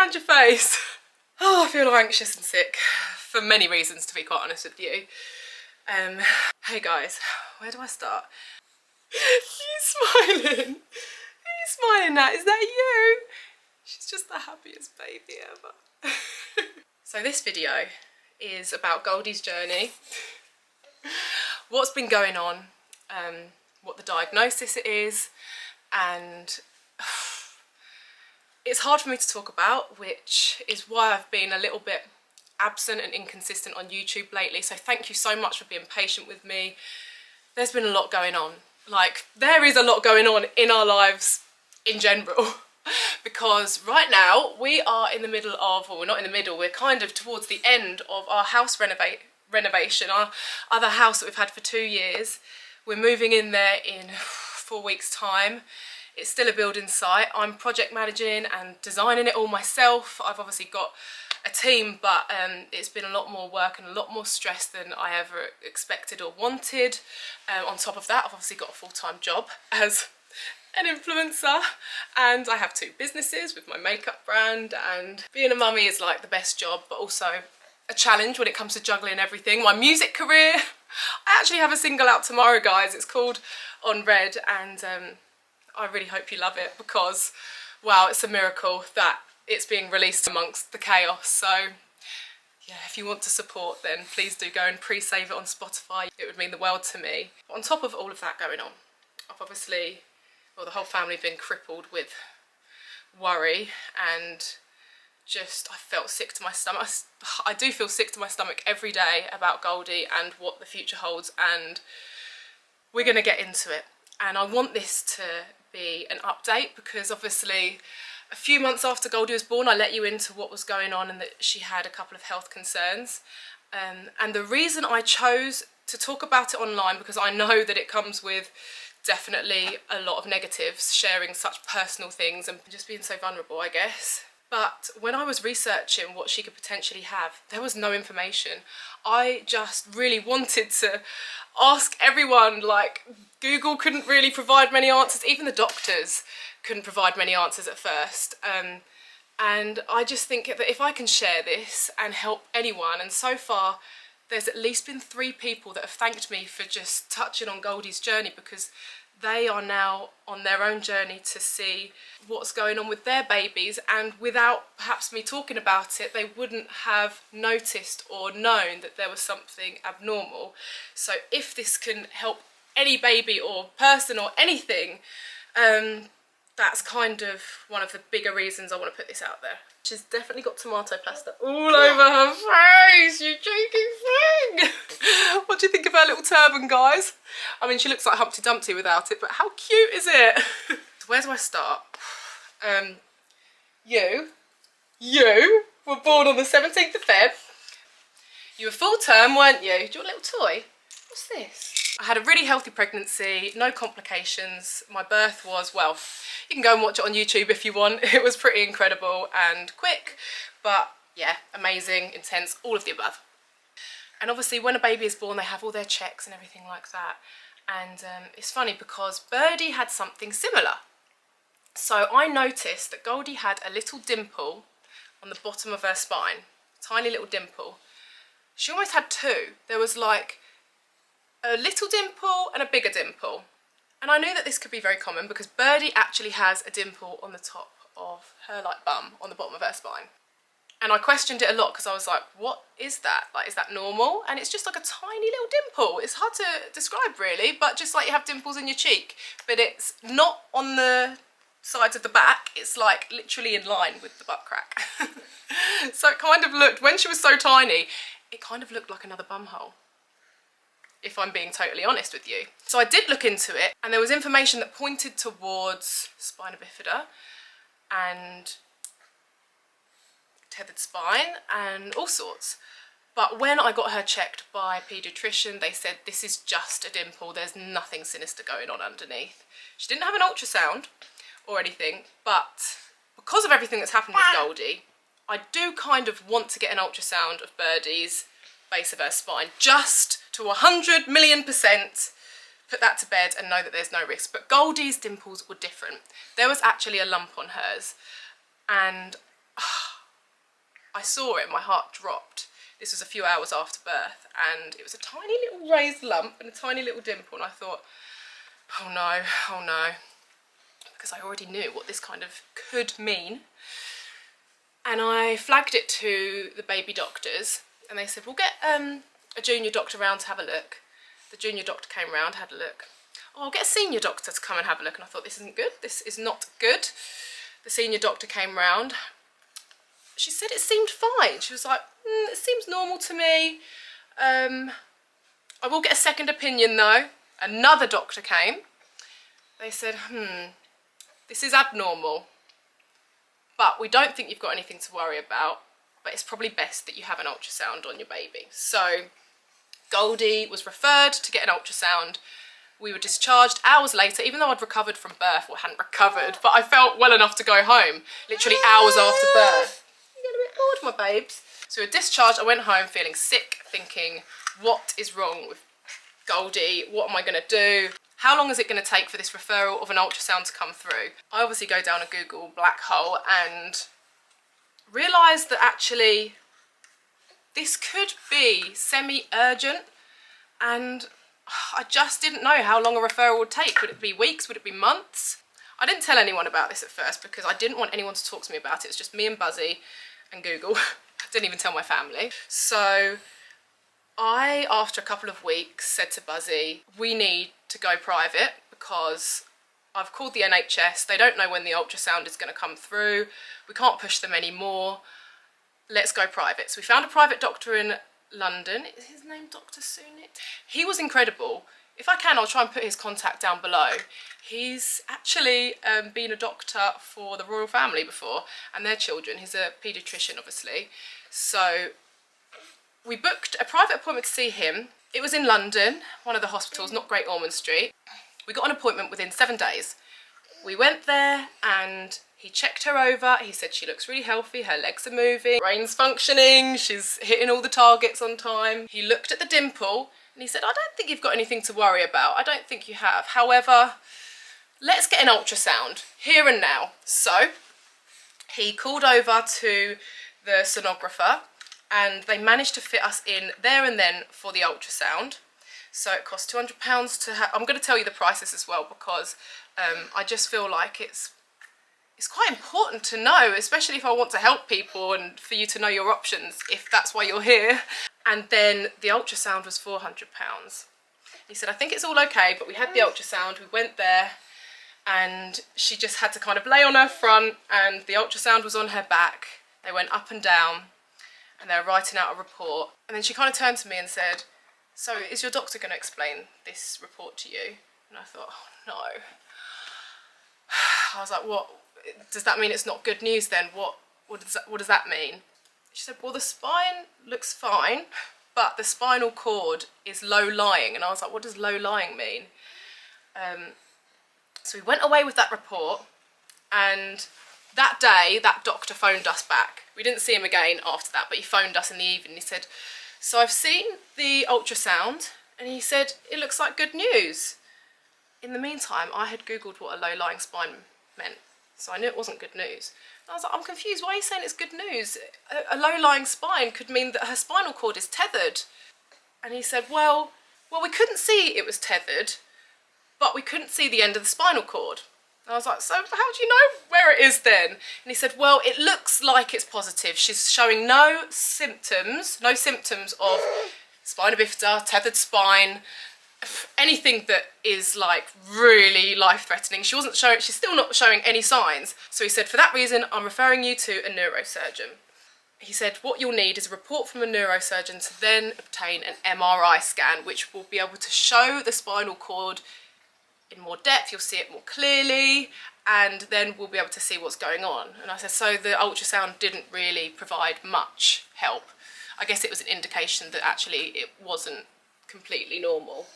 around your face. Oh, I feel anxious and sick for many reasons, to be quite honest with you. Hey guys, where do I start? You smiling? Who are you smiling at? Is that you? She's just the happiest baby ever. So this video is about Goldies Journey, what's been going on, what the diagnosis is, and it's hard for me to talk about, which is why I've been a little bit absent and inconsistent on YouTube lately. So thank you so much for being patient with me. There's been a lot going on. Like, there is a lot going on in our lives in general. Because right now we are in the middle of, well, we're not in the middle, we're kind of towards the end of our house renovation, our other house that we've had for 2 years. We're moving in there in 4 weeks' time. It's still a building site. I'm project managing and designing it all myself. I've obviously got a team, but it's been a lot more work and a lot more stress than I ever expected or wanted. On top of that, I've obviously got a full-time job as an influencer, and I have 2 businesses with my makeup brand, and being a mummy is like the best job, but also a challenge when it comes to juggling everything. My music career, I actually have a single out tomorrow, guys. It's called On Red, and I really hope you love it, because wow, it's a miracle that it's being released amongst the chaos. So yeah, if you want to support, then please do go and pre-save it on Spotify. It would mean the world to me. On top of all of that going on, I've obviously, well, the whole family have been crippled with worry, and just, I felt sick to my stomach. I do feel sick to my stomach every day about Goldie and what the future holds, and we're going to get into it. And I want this to be an update, because obviously a few months after Goldie was born, I let you into what was going on and that she had a couple of health concerns. And the reason I chose to talk about it online, because I know that it comes with definitely a lot of negatives, sharing such personal things and just being so vulnerable, I guess. But when I was researching what she could potentially have, there was no information. I just really wanted to ask everyone. Like, Google couldn't really provide many answers. Even the doctors couldn't provide many answers at first. And I just think that if I can share this and help anyone, and so far there's at least been 3 people that have thanked me for just touching on Goldie's journey, because they are now on their own journey to see what's going on with their babies, and without perhaps me talking about it, they wouldn't have noticed or known that there was something abnormal. So if this can help any baby or person or anything, that's kind of one of the bigger reasons I want to put this out there. She's definitely got tomato plaster all over her face, you cheeky thing! What do you think of her little turban, guys? I mean, she looks like Humpty Dumpty without it, but how cute is it? So where do I start? You were born on the 17th of Feb. You were full term, weren't you? Do you want a little toy? What's this? I had a really healthy pregnancy, no complications. My birth was, well, you can go and watch it on YouTube if you want. It was pretty incredible and quick, but yeah, amazing, intense, all of the above. And obviously when a baby is born, they have all their checks and everything like that. And it's funny because Birdie had something similar. So I noticed that Goldie had a little dimple on the bottom of her spine, tiny little dimple. She almost had 2. There was like a little dimple and a bigger dimple. And I knew that this could be very common because Birdie actually has a dimple on the top of her like bum, on the bottom of her spine. And I questioned it a lot because I was like, what is that? Like, is that normal? And it's just like a tiny little dimple. It's hard to describe really, but just like you have dimples in your cheek, but it's not on the sides of the back. It's like literally in line with the butt crack. So it kind of looked, when she was so tiny, it kind of looked like another bum hole, if I'm being totally honest with you. So I did look into it, and there was information that pointed towards spina bifida and tethered spine and all sorts. But when I got her checked by a paediatrician, they said this is just a dimple, there's nothing sinister going on underneath. She didn't have an ultrasound or anything, but because of everything that's happened with Goldie, I do kind of want to get an ultrasound of Birdie's base of her spine, just to 100 million% put that to bed and know that there's no risk. But Goldie's dimples were different. There was actually a lump on hers, and I saw it and my heart dropped. This was a few hours after birth, and it was a tiny little raised lump and a tiny little dimple, and I thought, oh no, oh no, because I already knew what this kind of could mean. And I flagged it to the baby doctors, and they said, we'll get a junior doctor round to have a look. The junior doctor came round, had a look. Oh, I'll get a senior doctor to come and have a look. And I thought, this isn't good, this is not good. The senior doctor came round. She said it seemed fine. She was like, it seems normal to me. I will get a second opinion though. Another doctor came. They said, this is abnormal, but we don't think you've got anything to worry about, but it's probably best that you have an ultrasound on your baby. So Goldie was referred to get an ultrasound. We were discharged hours later, even though I'd recovered from birth. Well, I hadn't recovered, but I felt well enough to go home, literally hours after birth. You get a bit bored, my babes. So we were discharged. I went home feeling sick, thinking, what is wrong with Goldie? What am I going to do? How long is it going to take for this referral of an ultrasound to come through? I obviously go down a Google black hole and realised that actually this could be semi-urgent, and I just didn't know how long a referral would take. Would it be weeks? Would it be months? I didn't tell anyone about this at first because I didn't want anyone to talk to me about it. It was just me and Buzzy and Google. I didn't even tell my family. So I, after a couple of weeks, said to Buzzy, we need to go private because I've called the NHS. They don't know when the ultrasound is going to come through. We can't push them anymore. Let's go private. So we found a private doctor in London. Is his name Dr. Sunit? He was incredible. If I can, I'll try and put his contact down below. He's actually been a doctor for the royal family before and their children. He's a paediatrician, obviously. So we booked a private appointment to see him. It was in London, one of the hospitals, not Great Ormond Street. We got an appointment within 7 days. We went there and he checked her over. He said she looks really healthy, her legs are moving, brain's functioning, she's hitting all the targets on time. He looked at the dimple and he said, I don't think you've got anything to worry about. I don't think you have. However, let's get an ultrasound here and now. So he called over to the sonographer and they managed to fit us in there and then for the ultrasound. So it cost £200 to have. I'm going to tell you the prices as well because I just feel like it's quite important to know, especially if I want to help people and for you to know your options if that's why you're here. And then the ultrasound was £400. He said, I think it's all okay, but we had the ultrasound, we went there and she just had to kind of lay on her front and the ultrasound was on her back. They went up and down and they were writing out a report. And then she kind of turned to me and said, so is your doctor going to explain this report to you? And I thought, oh no. I was like, what? Does that mean it's not good news then? What does that mean? She said, well, the spine looks fine, but the spinal cord is low-lying. And I was like, what does low-lying mean? So we went away with that report, and that day, that doctor phoned us back. We didn't see him again after that, but he phoned us in the evening. He said, so I've seen the ultrasound, and he said, it looks like good news. In the meantime, I had Googled what a low-lying spine meant, so I knew it wasn't good news. And I was like, I'm confused, why are you saying it's good news? A low-lying spine could mean that her spinal cord is tethered. And he said, well, we couldn't see it was tethered, but we couldn't see the end of the spinal cord. And I was like, so how do you know where it is then? And he said, well, it looks like it's positive. She's showing no symptoms of spina bifida, tethered spine, anything that is like really life-threatening. She's still not showing any signs. So he said, for that reason, I'm referring you to a neurosurgeon. He said, what you'll need is a report from a neurosurgeon to then obtain an MRI scan, which will be able to show the spinal cord in more depth. You'll see it more clearly, and then we'll be able to see what's going on. And I said, so the ultrasound didn't really provide much help. I guess it was an indication that actually it wasn't completely normal.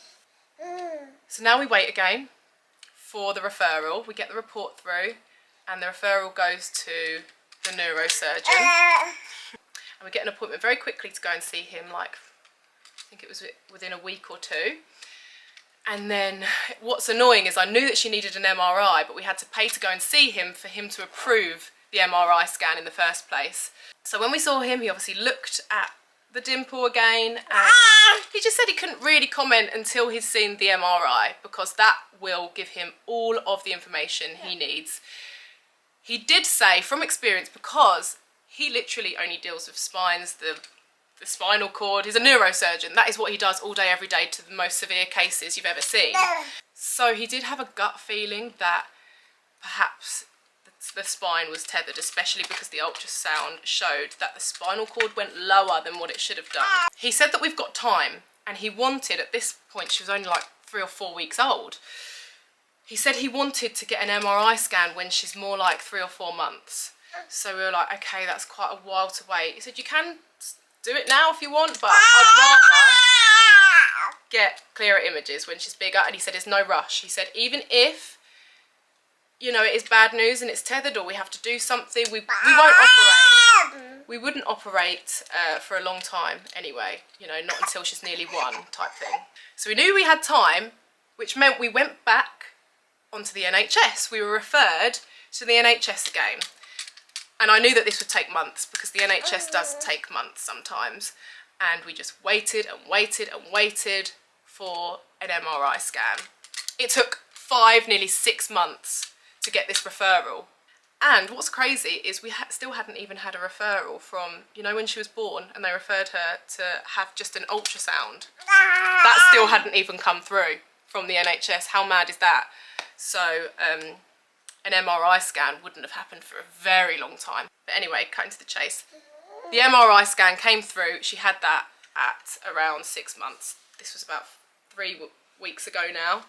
So now we wait again for the referral. We get the report through and the referral goes to the neurosurgeon. And we get an appointment very quickly to go and see him, like, I think it was within a week or two. And then what's annoying is I knew that she needed an MRI, but we had to pay to go and see him for him to approve the MRI scan in the first place. So when we saw him, he obviously looked at the dimple again, and he just said he couldn't really comment until he's seen the MRI, because that will give him all of the information he needs. He did say from experience, because he literally only deals with spines, the spinal cord, he's a neurosurgeon, that is what he does all day every day to the most severe cases you've ever seen. So he did have a gut feeling that perhaps the spine was tethered, especially because the ultrasound showed that the spinal cord went lower than what it should have done. He said that we've got time, and he wanted, at this point she was only like 3 or 4 weeks old, he said he wanted to get an MRI scan when she's more like 3 or 4 months. So we were like, okay, that's quite a while to wait. He said, you can do it now if you want, but I'd rather get clearer images when she's bigger. And he said, there's no rush. He said, even if, you know, it is bad news and it's tethered, or we have to do something, we won't operate. We wouldn't operate for a long time anyway, you know, not until she's nearly 1 type thing. So we knew we had time, which meant we went back onto the NHS. We were referred to the NHS again. And I knew that this would take months, because the NHS does take months sometimes. And we just waited and waited and waited for an MRI scan. It took 5, nearly 6 months to get this referral. And what's crazy is we still hadn't even had a referral from, you know, when she was born and they referred her to have just an ultrasound. That still hadn't even come through from the NHS. How mad is that? So an MRI scan wouldn't have happened for a very long time. But anyway, cutting to the chase. The MRI scan came through. She had that at around 6 months. This was about 3 weeks ago now.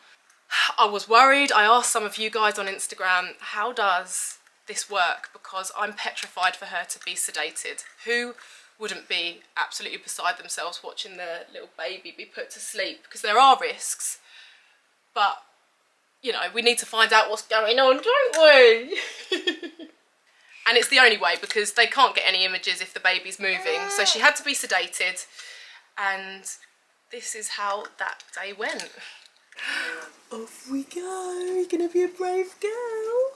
I was worried. I asked some of you guys on Instagram, how does this work? Because I'm petrified for her to be sedated. Who wouldn't be absolutely beside themselves watching the little baby be put to sleep? Because there are risks, but you know, we need to find out what's going on, don't we? And it's the only way, because they can't get any images if the baby's moving. So she had to be sedated, and this is how that day went. Off we go. You're gonna be a brave girl,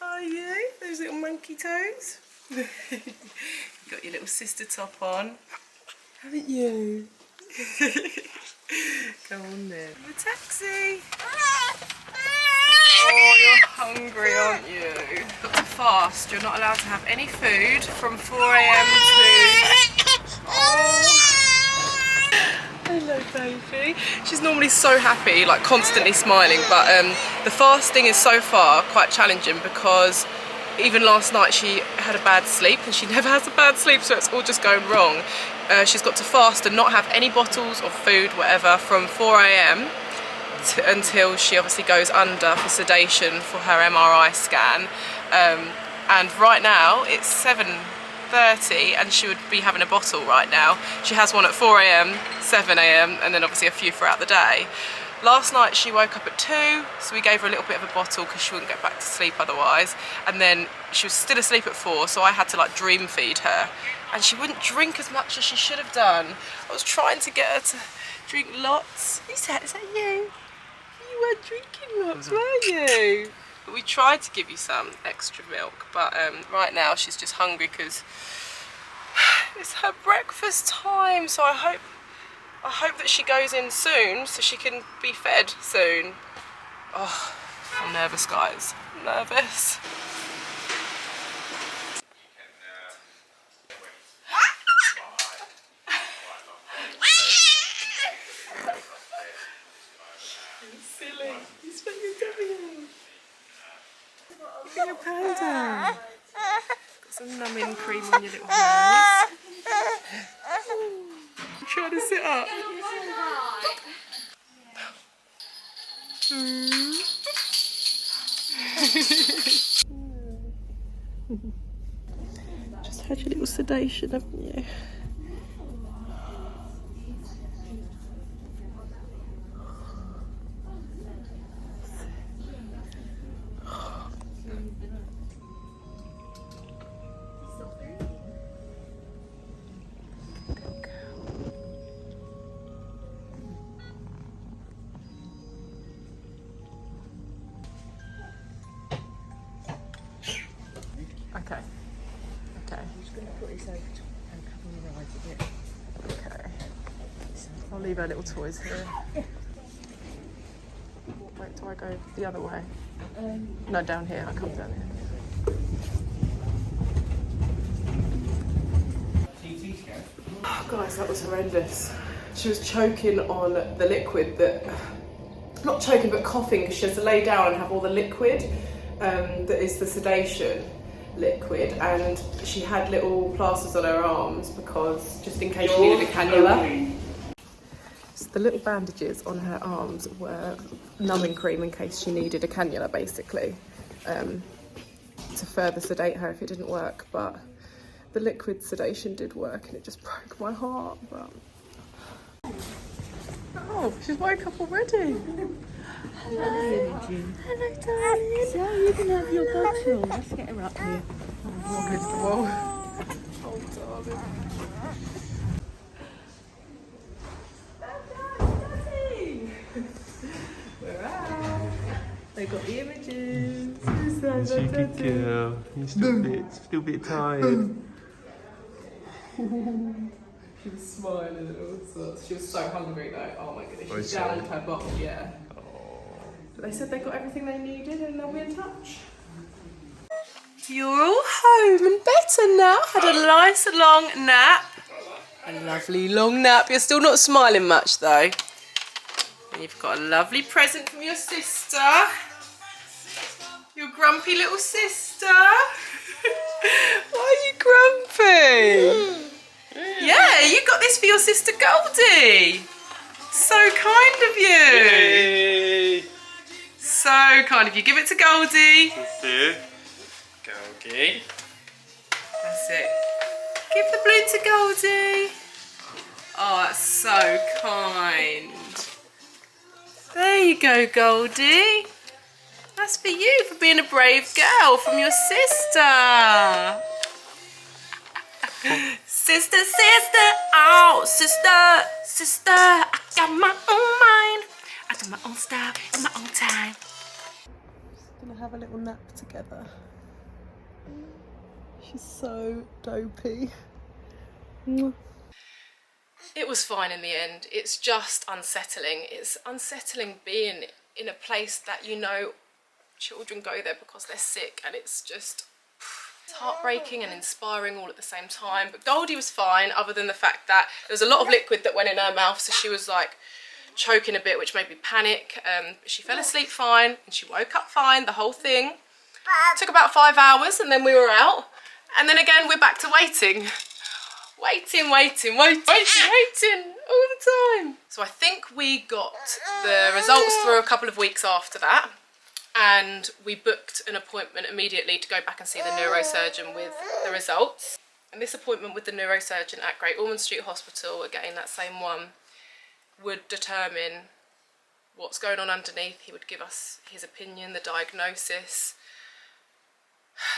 are you? Those little monkey toes. You've got your little sister top on, haven't you? Come on then. The taxi. Oh, you're hungry, aren't you? You've got to fast. You're not allowed to have any food from 4 AM to... Oh. Hello, baby. She's normally so happy, like constantly smiling, but the fasting is so far quite challenging, because even last night she had a bad sleep, and she never has a bad sleep, so it's all just going wrong. She's got to fast and not have any bottles of food, whatever, from 4 AM until she obviously goes under for sedation for her MRI scan. And right now it's 7:30, and she would be having a bottle right now. She has one at 4 AM, 7 AM, and then obviously a few throughout the day. Last night she woke up at 2, so we gave her a little bit of a bottle because she wouldn't get back to sleep otherwise. And then she was still asleep at 4, so I had to like dream feed her. And she wouldn't drink as much as she should have done. I was trying to get her to drink lots. Is that you? You weren't drinking lots, were you? But we tried to give you some extra milk, but right now she's just hungry because it's her breakfast time. So I hope that she goes in soon so she can be fed soon. Oh, I'm nervous, guys. I'm nervous. Silly. You spent your W. Look at your panda. Got some numbing cream on your little hands. You trying to sit up? Just had your little sedation, haven't you? Okay, leave her little toys here. Wait, do I go the other way? No, down here. I come down here. Oh, guys, that was horrendous. She was choking on the liquid that... Not choking, but coughing, because she has to lay down and have all the liquid that is the sedation liquid, and she had little plasters on her arms because just in case she needed a cannula. So the little bandages on her arms were numbing cream in case she needed a cannula, basically, to further sedate her if it didn't work. But the liquid sedation did work, and it just broke my heart. But oh, she's woke up already. Hello, hello, darling. So you can have your bottle. Let's get her up here. Walk against the wall. Oh, darling. We're out. They got the images. She's a good girl. You're still a bit tired. She was smiling and all sorts. She was so hungry though. Oh my goodness. She downed her bottle, yeah. But they said they got everything they needed and they'll be in touch. You're all home and better now. Had a nice long nap. A lovely long nap. You're still not smiling much though. And you've got a lovely present from your sister. Your grumpy little sister. Why are you grumpy? Yeah, you got this for your sister Goldie. So kind of you. Yay. So kind of you. Give it to Goldie. Goldie. That's it. Give the balloon to Goldie. Oh, that's so kind. There you go, Goldie. That's for you, for being a brave girl from your sister. Sister, sister, oh, sister, sister, I got my own mind. I got my own style and my own time. Just gonna have a little nap together. She's so dopey. It was fine in the end. It's just unsettling. It's unsettling being in a place that you know children go there because they're sick, and it's just... It's heartbreaking and inspiring all at the same time. But Goldie was fine, other than the fact that there was a lot of liquid that went in her mouth, so she was like choking a bit, which made me panic. She fell asleep fine and she woke up fine. The whole thing took about 5 hours and then we were out. And then again we're back to waiting. Waiting all the time. So I think we got the results through a couple of weeks after that. And we booked an appointment immediately to go back and see the neurosurgeon with the results. And this appointment with the neurosurgeon at Great Ormond Street Hospital, again that same one, would determine what's going on underneath. He would give us his opinion, the diagnosis,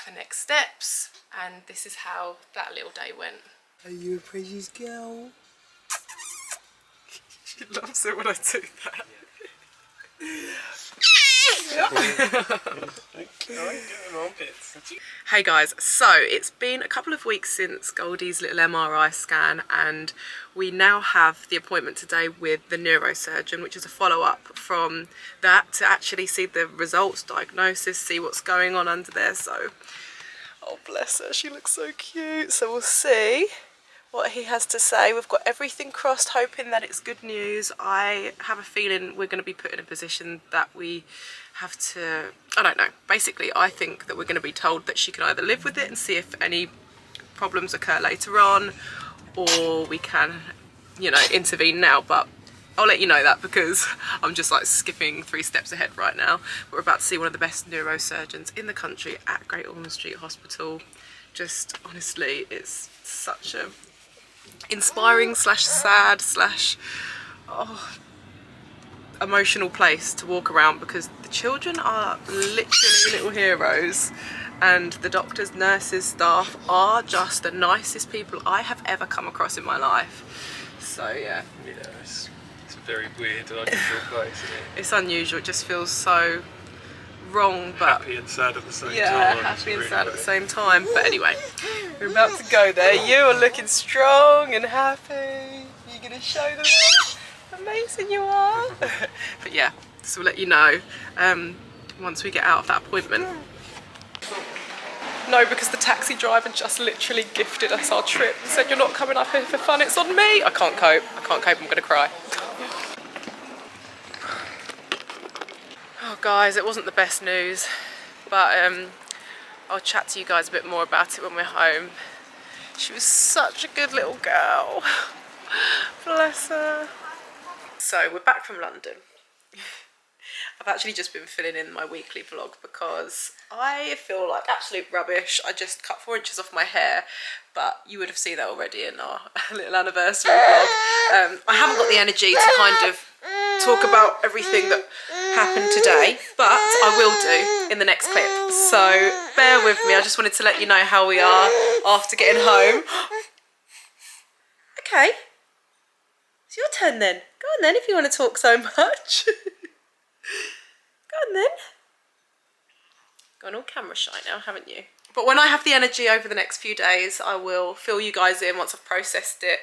the next steps, and this is how that little day went. Are you a precious girl? She loves it when I do that. Hey guys, so it's been a couple of weeks since Goldie's little MRI scan, and we now have the appointment today with the neurosurgeon, which is a follow-up from that, to actually see the results, diagnosis, see what's going on under there. So, oh bless her, she looks so cute. So we'll see what he has to say. We've got everything crossed, hoping that it's good news. I have a feeling we're going to be put in a position that we have to, I don't know, basically I think that we're going to be told that she can either live with it and see if any problems occur later on, or we can, you know, intervene now. But I'll let you know that because I'm just like skipping 3 steps ahead right now. We're about to see one of the best neurosurgeons in the country at Great Ormond Street Hospital. Just honestly, it's such a inspiring slash sad slash emotional place to walk around, because the children are literally little heroes, and the doctors, nurses, staff are just the nicest people I have ever come across in my life. So yeah, it's a very weird and unusual place, isn't it? it's unusual. It just feels so wrong, but happy and sad at the same time. Yeah, happy and sad at the same time. But anyway, we're about to go there. You are looking strong and happy. You're gonna show them all? amazing you are. But yeah, so we'll let you know once we get out of that appointment. No, because the taxi driver just literally gifted us our trip and said, you're not coming up here for fun, it's on me. I can't cope, I'm gonna cry. Oh guys, it wasn't the best news, but I'll chat to you guys a bit more about it when we're home. She was such a good little girl. Bless her. So we're back from London. I've actually just been filling in my weekly vlog because I feel like absolute rubbish. I just cut 4 inches off my hair, but you would have seen that already in our little anniversary vlog. I haven't got the energy to kind of talk about everything that happened today, but I will do in the next clip. So bear with me. I just wanted to let you know how we are after getting home. Okay. It's your turn then. Go on then if you want to talk so much. Go on then. Gone all camera shy now, haven't you? But when I have the energy over the next few days, I will fill you guys in once I've processed it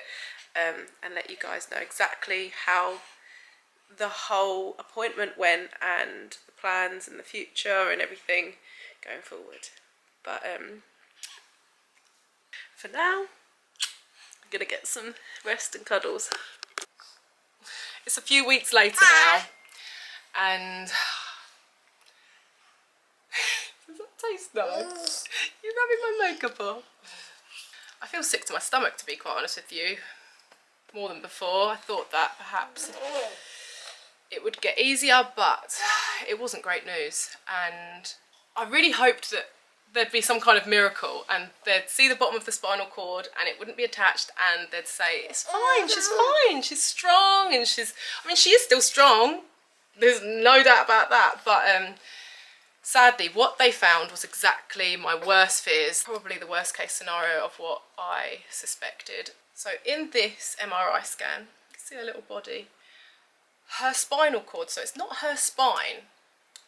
and let you guys know exactly how the whole appointment went and the plans and the future and everything going forward. But for now, I'm gonna get some rest and cuddles. It's a few weeks later now, and does that taste nice? You're rubbing my makeup off. I feel sick to my stomach, to be quite honest with you, more than before. I thought that perhaps it would get easier, but it wasn't great news, and I really hoped that there'd be some kind of miracle and they'd see the bottom of the spinal cord and it wouldn't be attached and they'd say, it's fine, she's strong, and I mean, she is still strong, there's no doubt about that, but sadly what they found was exactly my worst fears, probably the worst case scenario of what I suspected. So in this MRI scan, you can see her little body, her spinal cord, so it's not her spine,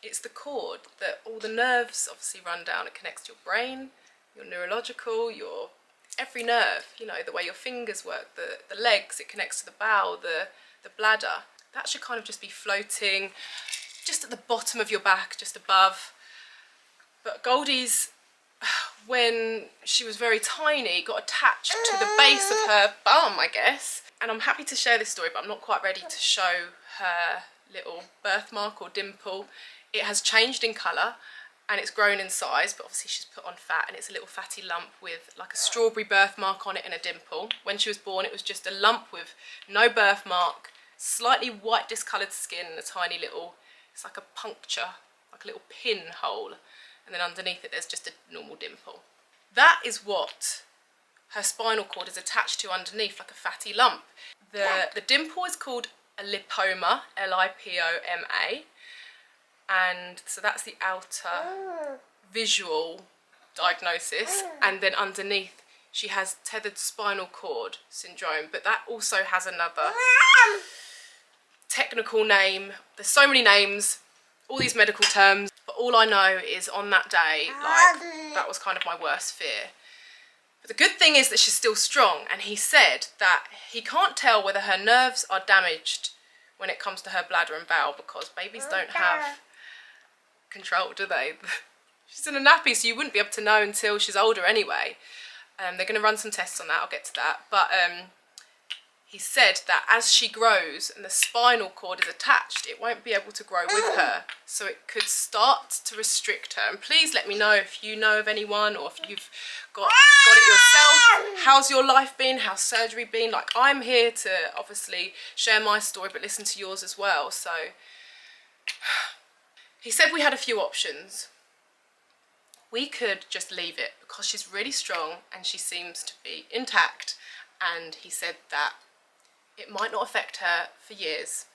it's the cord that all the nerves obviously run down. It connects to your brain, your neurological, your every nerve, you know, the way your fingers work, the legs, it connects to the bowel, the bladder. That should kind of just be floating just at the bottom of your back, just above. But Goldie's, when she was very tiny, got attached to the base of her bum, I guess. And I'm happy to share this story, but I'm not quite ready to show her little birthmark or dimple. It has changed in colour and it's grown in size, but obviously she's put on fat and it's a little fatty lump with like a strawberry birthmark on it and a dimple. When she was born, it was just a lump with no birthmark, slightly white discoloured skin and a tiny little, it's like a puncture, like a little pinhole. And then underneath it, there's just a normal dimple. That is what her spinal cord is attached to underneath, like a fatty lump. The dimple is called a lipoma, L-I-P-O-M-A. And so that's the outer visual diagnosis, and then underneath she has tethered spinal cord syndrome, but that also has another technical name. There's so many names, all these medical terms, but all I know is on that day, like, that was kind of my worst fear. But the good thing is that she's still strong, and he said that he can't tell whether her nerves are damaged when it comes to her bladder and bowel, because babies don't have control, do they? She's in a nappy, so you wouldn't be able to know until she's older anyway. They're going to run some tests on that, I'll get to that. But he said that as she grows and the spinal cord is attached, it won't be able to grow with her, so it could start to restrict her. And please let me know if you know of anyone, or if you've got it yourself. How's your life been? How's surgery been? Like, I'm here to obviously share my story, but listen to yours as well. So he said we had a few options. We could just leave it because she's really strong and she seems to be intact, and he said that it might not affect her for years.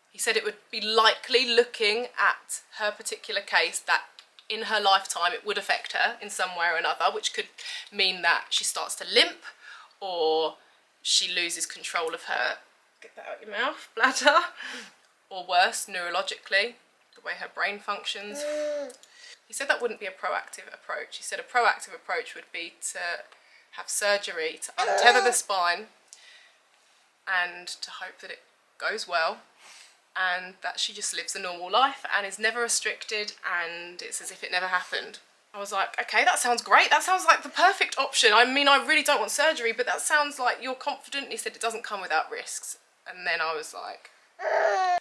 He said it would be likely, looking at her particular case, that in her lifetime it would affect her in some way or another, which could mean that she starts to limp or she loses control of her, get that out your mouth, bladder, or worse, neurologically, the way her brain functions. He said that wouldn't be a proactive approach. He said a proactive approach would be to have surgery to untether the spine and to hope that it goes well and that she just lives a normal life and is never restricted and it's as if it never happened. I was like, okay, that sounds great. That sounds like the perfect option. I mean, I really don't want surgery, but that sounds like you're confident. He said it doesn't come without risks. And then I was like,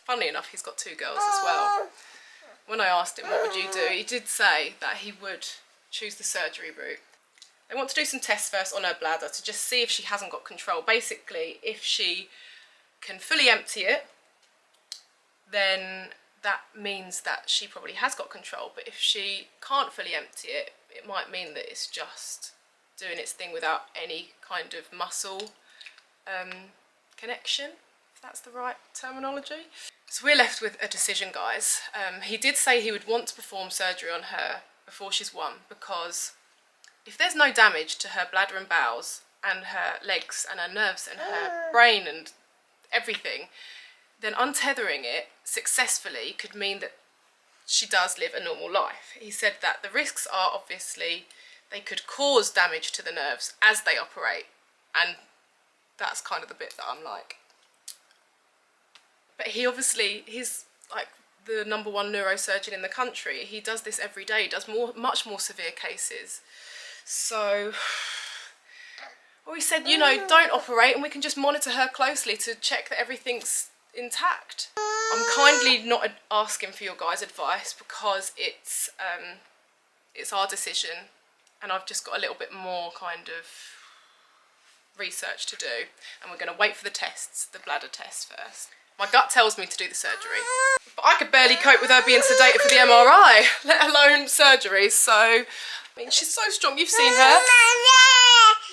funnily enough, he's got 2 girls as well. When I asked him, what would you do? He did say that he would choose the surgery route. They want to do some tests first on her bladder to just see if she hasn't got control. Basically, if she can fully empty it, then that means that she probably has got control. But if she can't fully empty it, it might mean that it's just doing its thing without any kind of muscle connection, if that's the right terminology. So we're left with a decision, guys. He did say he would want to perform surgery on her before she's 1, because if there's no damage to her bladder and bowels and her legs and her nerves and her brain and everything, then untethering it successfully could mean that she does live a normal life. He said that the risks are obviously they could cause damage to the nerves as they operate, and that's kind of the bit that I'm like. But he obviously, he's like the #1 neurosurgeon in the country. He does this every day. He does much more severe cases. So, well, he said, you know, don't operate and we can just monitor her closely to check that everything's intact. I'm kindly not asking for your guys' advice because it's our decision and I've just got a little bit more kind of research to do, and we're going to wait for the tests, the bladder test first. My gut tells me to do the surgery, but I could barely cope with her being sedated for the MRI, let alone surgery. So, I mean, she's so strong. You've seen her.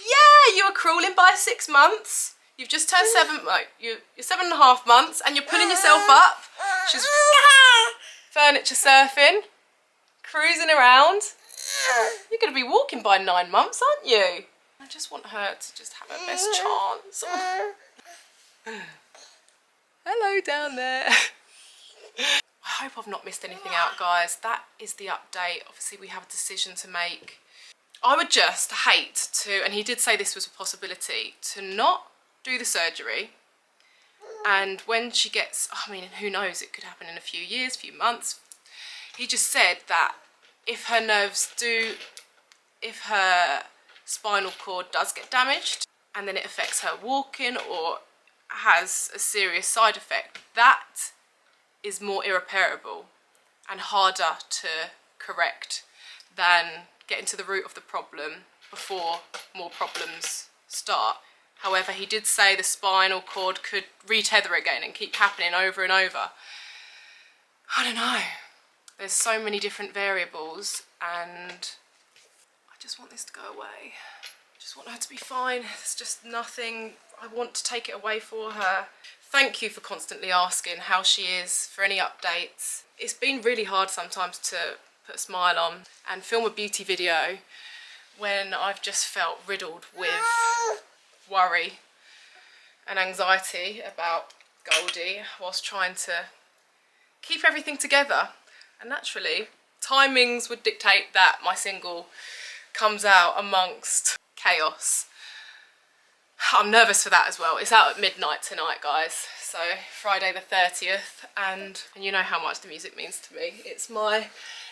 Yeah, you were crawling by 6 months. You've just turned 7, like, you're 7.5 months and you're pulling yourself up. She's furniture surfing, cruising around. You're going to be walking by 9 months, aren't you? I just want her to just have her best chance. Hello down there. I hope I've not missed anything out, guys. That is the update. Obviously, we have a decision to make. I would just hate to, and he did say this was a possibility, to not do the surgery. And when she gets, I mean, who knows, it could happen in a few years, few months. He just said that if her nerves do, if her spinal cord does get damaged and then it affects her walking or has a serious side effect, that is more irreparable and harder to correct than getting to the root of the problem before more problems start. However, he did say the spinal cord could retether again and keep happening over and over. I don't know. There's so many different variables and I just want this to go away. I just want her to be fine. There's just nothing. I want to take it away for her. Thank you for constantly asking how she is, for any updates. It's been really hard sometimes to put a smile on and film a beauty video when I've just felt riddled with worry and anxiety about Goldie whilst trying to keep everything together. And naturally, timings would dictate that my single comes out amongst chaos. I'm nervous for that as well. It's out at midnight tonight, guys. So Friday the 30th, and you know how much the music means to me. It's my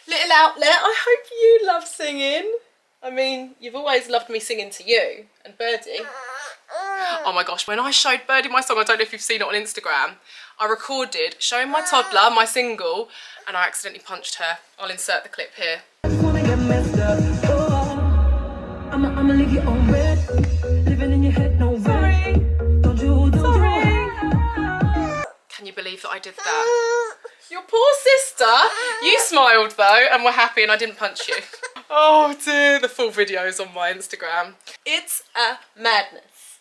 little outlet. I hope you love singing. I mean, you've always loved me singing to you and Birdie. Oh my gosh, when I showed Birdie my song, I don't know if you've seen it on Instagram, I recorded showing my toddler my single and I accidentally punched her. I'll insert the clip here. I'ma leave you on red, living in your head, no sorry. Don't you Can you believe that I did that? Your poor sister. You smiled though and were happy and I didn't punch you. Oh dear, the full video is on my Instagram. It's a madness.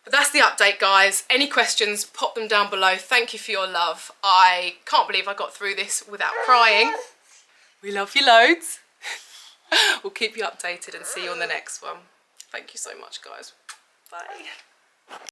But that's the update, guys. Any questions, pop them down below. Thank you for your love. I can't believe I got through this without crying. We love you loads. We'll keep you updated and see you on the next one. Thank you so much, guys. Bye.